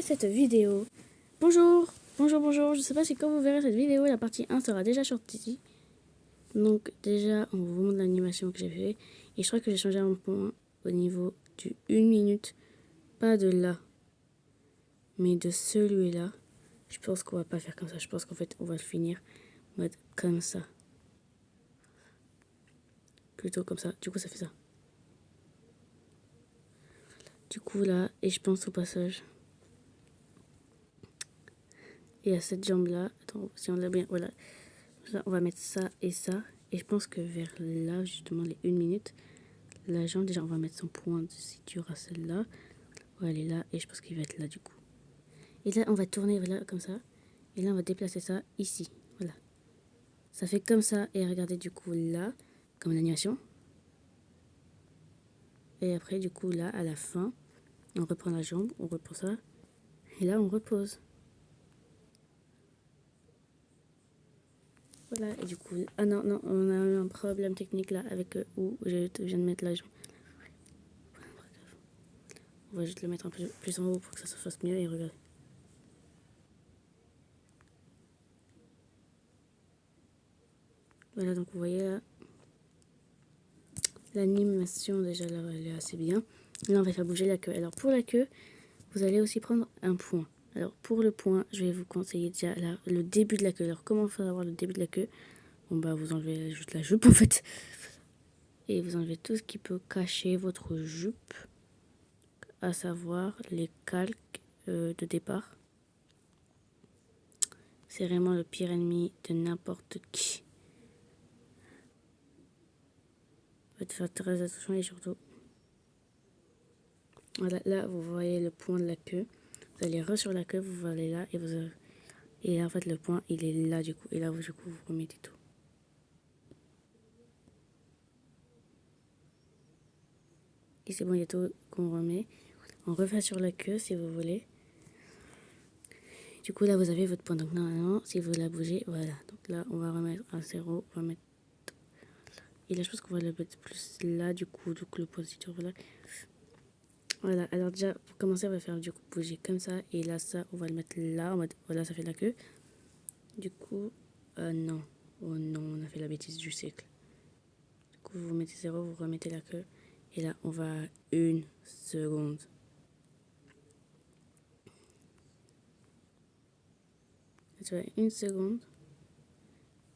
verrez cette vidéo. Bonjour, bonjour. Je sais pas si quand vous verrez cette vidéo, la partie 1 sera déjà sortie. Donc déjà, on vous montre l'animation que j'ai fait. Et je crois que j'ai changé un point au niveau du 1 minute. Pas de là, mais de celui-là. Je pense qu'on va pas faire comme ça. Je pense qu'en fait, on va le finir en mode comme ça. Plutôt comme ça. Du coup, ça fait ça. Du coup, là, et je pense au passage. Et à cette jambe-là, attends, si on l'a bien, voilà. Là, on va mettre ça et ça. Et je pense que vers là, justement, les 1 minute, la jambe, déjà, on va mettre son point de suture à celle-là. On va aller là, et je pense qu'il va être là, du coup. Et là, on va tourner, voilà, comme ça. Et là, on va déplacer ça ici. Voilà. Ça fait comme ça. Et regardez, du coup, là, comme l'animation. Et après, du coup, là, à la fin, on reprend la jambe, on reprend ça. Et là, on repose. Voilà, et du coup, ah non, on a eu un problème technique là avec où je viens de mettre la jambe. On va juste le mettre un peu plus en haut pour que ça se fasse mieux et regarde. Voilà, donc vous voyez là, l'animation déjà là, elle est assez bien. Là, on va faire bouger la queue. Alors pour la queue, vous allez aussi prendre un point. Alors pour le point, je vais vous conseiller déjà là, le début de la queue. Alors comment faire avoir le début de la queue? Bon bah vous enlevez juste la jupe en fait. Et vous enlevez tout ce qui peut cacher votre jupe. À savoir les calques de départ. C'est vraiment le pire ennemi de n'importe qui. Faites faire très attention et surtout. Voilà, là vous voyez le point de la queue. Vous allez sur la queue, vous allez là et vous avez... Et là, en fait le point il est là du coup. Et là du coup vous remettez tout. Et c'est bon, il y a tout qu'on remet. On refait sur la queue si vous voulez. Du coup là vous avez votre point. Donc normalement si vous la bougez, voilà. Donc là on va remettre un 0, on va mettre... Et là je pense qu'on va le mettre plus là du coup le point de suture, voilà. Voilà, alors déjà, pour commencer, on va faire du coup bouger comme ça. Et là, ça, on va le mettre là, en mode, voilà, ça fait la queue. Du coup, non. Oh non, on a fait la bêtise du siècle. Du coup, vous mettez 0, vous remettez la queue. Et là, on va à 1 seconde. Là, tu vas à 1 seconde.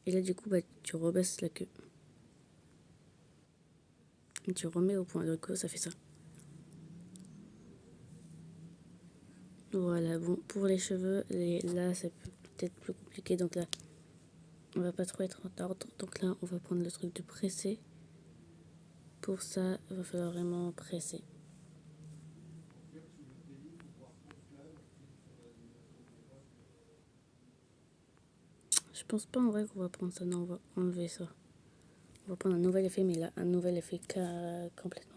Et là, du coup, bah, tu rebaisses la queue. Et tu remets au point. Donc, ça fait ça. Voilà, bon, pour les cheveux, là, c'est peut-être plus compliqué. Donc là, on va pas trop être en ordre. Donc là, on va prendre le truc de presser. Pour ça, il va falloir vraiment presser. Je pense pas en vrai qu'on va prendre ça. Non, on va enlever ça. On va prendre un nouvel effet, mais là, un nouvel effet complètement.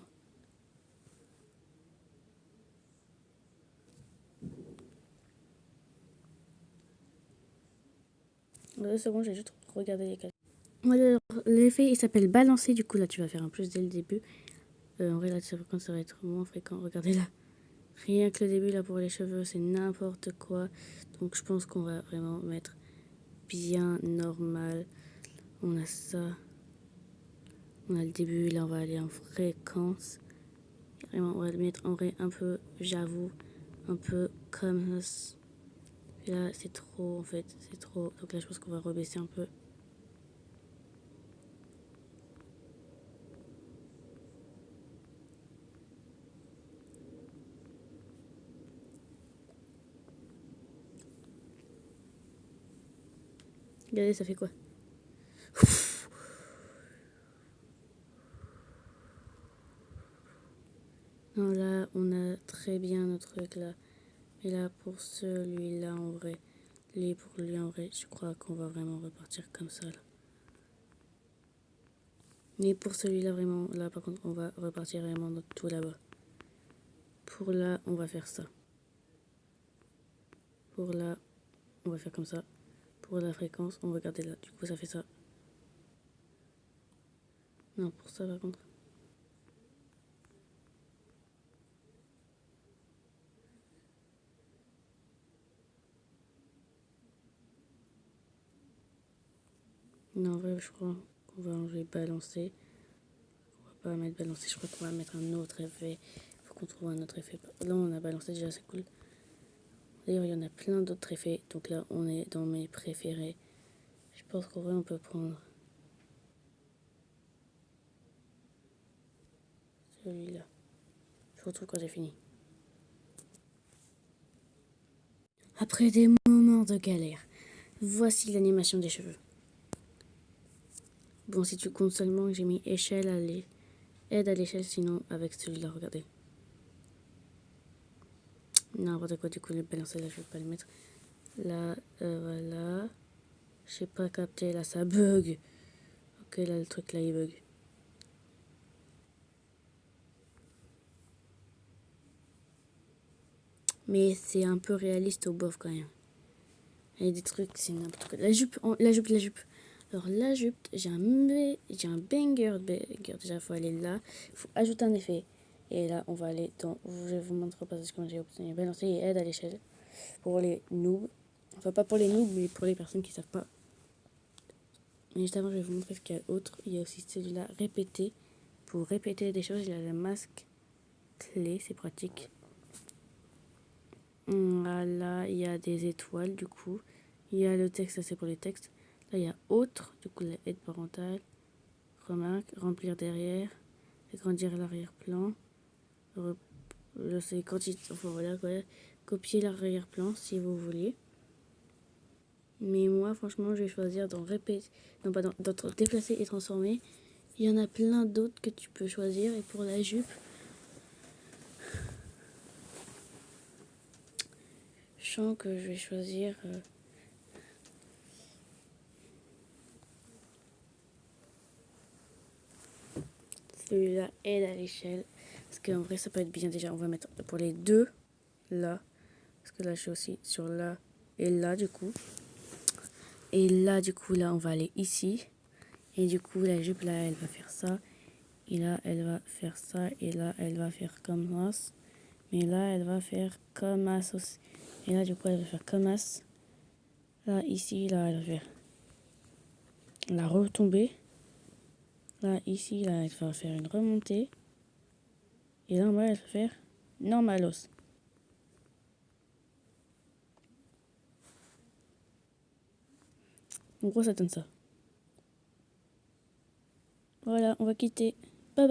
C'est bon, j'ai juste regardé les calculs. Voilà, l'effet, il s'appelle balancer. Du coup, là, tu vas faire un plus dès le début. En vrai, là, ça va être moins fréquent. Regardez là. Rien que le début, là, pour les cheveux, c'est n'importe quoi. Donc, je pense qu'on va vraiment mettre bien normal. On a ça. On a le début. Là, on va aller en fréquence. Vraiment, on va le mettre en vrai un peu, j'avoue, un peu comme ça. Et là, c'est trop, en fait, c'est trop. Donc là, je pense qu'on va rebaisser un peu. Regardez, ça fait quoi? Non, là, on a très bien notre truc, là. Et là, pour celui-là, en vrai, pour lui, en vrai, je crois qu'on va vraiment repartir comme ça, là. Mais pour celui-là, vraiment, là, par contre, on va repartir vraiment dans tout là-bas. Pour là, on va faire ça. Pour là, on va faire comme ça. Pour la fréquence, on va garder là. Du coup, ça fait ça. Non, pour ça, par contre. Non, en vrai, je crois qu'on va enlever balancer. On va pas mettre balancer, je crois qu'on va mettre un autre effet. Faut qu'on trouve un autre effet. Là, on a balancé déjà, c'est cool. D'ailleurs, il y en a plein d'autres effets. Donc là, on est dans mes préférés. Je pense qu'en vrai, on peut prendre celui-là. Je vous retrouve quand j'ai fini. Après des moments de galère, voici l'animation des cheveux. Bon, si tu comptes seulement, j'ai mis échelle à aide à l'échelle, sinon avec celui-là, regardez. N'importe quoi, du coup, le balancer là, je vais pas le mettre. Là, voilà. J'ai pas capté, là, ça bug. Ok, là, le truc, là, il bug. Mais c'est un peu réaliste au bof, quand même. Il y a des trucs, c'est n'importe quoi. La jupe. Alors, la jupe, j'ai un banger. Déjà, il faut aller là. Il faut ajouter un effet. Et là, on va aller dans... Je vais vous montrer parce que j'ai obtenu balancer et aide à l'échelle. Pour les noobs. Enfin, pas pour les noobs, mais pour les personnes qui savent pas. Mais juste avant, je vais vous montrer ce qu'il y a d'autre. Il y a aussi celui-là, répéter. Pour répéter des choses, il y a le masque clé, c'est pratique. Là, il y a des étoiles, du coup. Il y a le texte, ça c'est pour les textes. Là, il y a autre, du coup, la aide parentale. Remarque, remplir derrière. Agrandir l'arrière-plan. C'est quantité, enfin voilà quoi. Copier l'arrière-plan si vous voulez. Mais moi, franchement, je vais choisir dans répéter. Non, pas dans déplacer et transformer. Il y en a plein d'autres que tu peux choisir. Et pour la jupe, je sens que je vais choisir celui-là, aide à l'échelle. Parce qu'en vrai, ça peut être bien. Déjà, on va mettre pour les deux là. Parce que là, je suis aussi sur là et là, du coup. Et là, du coup, là, on va aller ici. Et du coup, la jupe, là, elle va faire ça. Et là, elle va faire ça. Et là, elle va faire comme ça. Mais là, elle va faire comme ça aussi. Et là, du coup, elle va faire comme ça. Là, ici, là, elle va faire la retombée. Là, ici, là, elle va faire une remontée. Et là, en bas, elle va faire normalos. En gros, ça donne ça. Voilà, on va quitter.